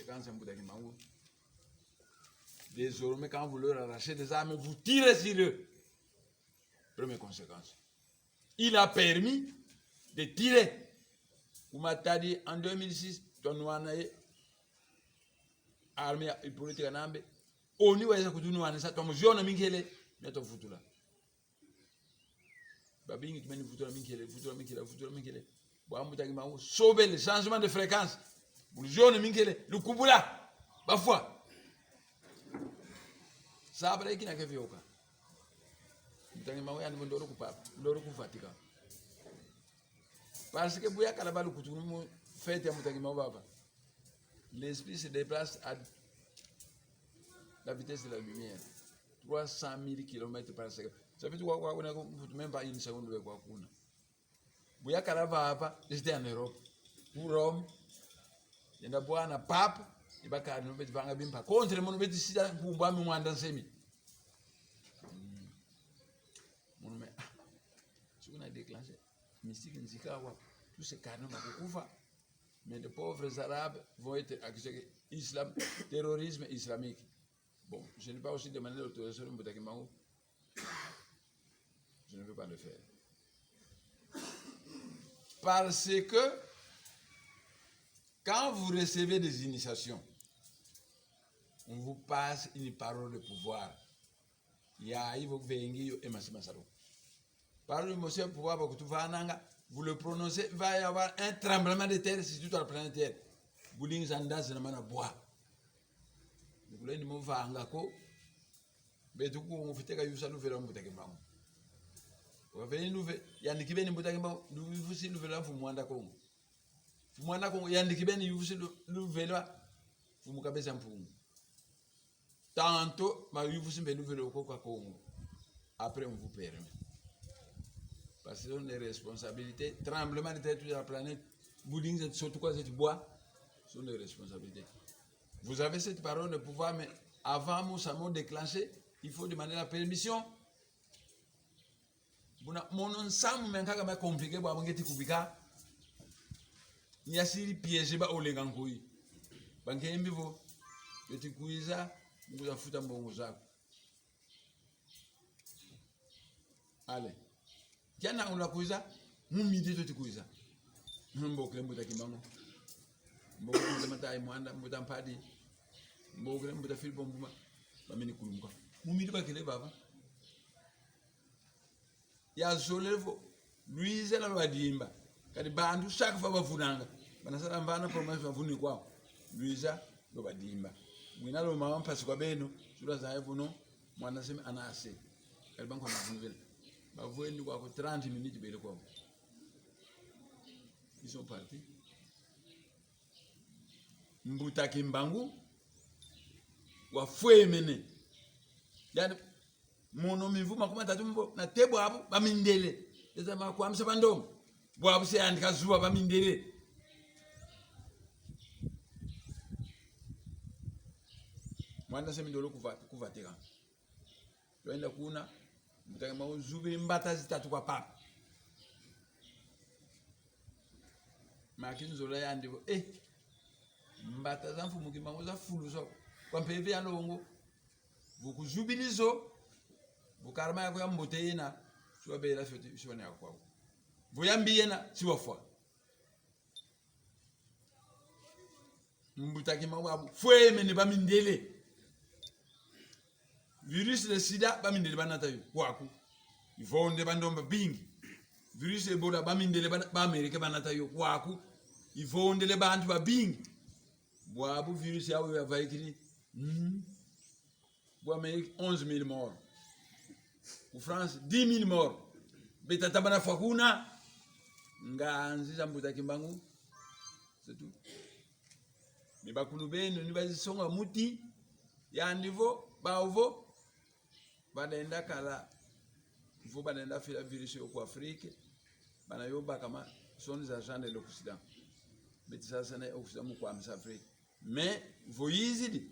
conséquences en Boudakimango. Désormais, quand vous leur arrachez des armes, vous tirez sur eux. Première conséquence. Il a permis de tirer. Vous m'avez dit en 2006, ton armée politique en Ambe. On y voit que tu nous as dit ça, ton jeune Minkele, mais ton futur. Babing, tu mets futur Minkele. Bon, sauver le changement de fréquence. Le jeune Minkele, le Kubula, parfois. Ça a été un peu de temps. Parce que l'esprit se déplace à la vitesse de la lumière. 300 000 km par seconde. Ça veut dire que même pas une seconde de quoi. Bouya Kalava, j'étais en Europe. Pour Rome, il y a un pape, il y a un pape, contre le monde, il y a un pape, a déclenché mystique Nzikawa, tous ces canons mais les pauvres arabes vont être accusés d'islam, terrorisme islamique. Bon, je n'ai pas aussi demandé l'autorisation de Mboudakimango. Je ne veux pas le faire. Parce que quand vous recevez des initiations, on vous passe une parole de pouvoir. Il y a Ivo Vengi et Massimasaro. Par le monsieur pouvoir, vous le prononcez, il va y avoir un tremblement de terre sur toute la planète Terre. Vous dites que c'est un bois. Vous voulez nous faire un gâteau, mais du coup, on fait que vous allez faire un bouteille. Vous avez une nouvelle, il y a un équipement de bouteille, nous aussi nous faisons pour Mwanda Congo. Pour Mwanda Congo, il y a un équipement de nous faisons pour Mukabe Sampou. Tantôt, vous aussi nous faisons au Congo. Après, on vous permet. Parce que ce sont des responsabilités. Tremblement de terre de la planète, boudding, surtout quoi, c'est bois, ce sont des responsabilités. Vous avez cette parole de pouvoir, mais avant Moussamo déclencher, il faut demander la permission. Mon ensemble, mais quand même compliqué, pour avoir kubika, il y a si piégé ba olegankoui. Banque mbivo, petit kuiza, vous a foutu un bon moussa. Allez. Kiana on la kuiza, mumidi to tikuiza. Mbokle mbuta kimango. Mbokle mata imwanda mbuta mpadi. Mbokle mbuta fil bombuma. Bamini kulumka. Mumidi bakile baba. Ya zolevo Luiza la badimba. Kadi bandu chaque fois bavunanga. Banasala mbana promesse bavuni kwao. Luiza lo badimba. Mwina lo mama mpasi kwa beno, sura za evuno, mwana sema anase. Kadi banko na vunvela. Bavoué quoi 30 minutes de quoi. Ils sont partis. Mbuta Kimbangu wa foué mené. Yani mono mivu makuma tatumbo na tebo abu bamindele. Eza makwa msabandom. Bo abu se andika zuwa bamindele. Mwanda sema ndolo kuvateka. Tuenda kuna Mbutaki zubiri mbata zitatu kwa papa. Makini zola ya ndivo. Mbata za mfu mukimango za fulu zo. Kwa mpeve ya longo. Vuku zubiri zo. Vukarama ya kwa mbote yena. Suwa beela fyote. Suwa ya kwa. Vuyambi yena. Suwa fwa. Mbutaki mango abu. Fwe mene bamindele. Virus de sida bamindele banata yu kwaku ivonde bandomba bingi virus ebola bamindele ba Amerika banata yu kwaku ivonde le bantu ba bingi bwabu virus yawe ya vaikiri bwa Amerika 11,000 morts en France 10,000 morts betata bana fakuna nganzi za Mbutaki Mbangu c'est tout ni bakulu benu ni bazisonga muti ya niveau baovo banaenda kala il faut banaenda faire virus au Afrique banayoba kama sont des agents de l'Occident mais ça c'est l'Occident kwa Afrique mais voyez-y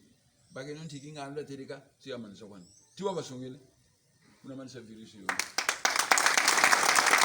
bageno tikinga ando terika si amanisa kwani tiwa basongele kuna manisa virus yo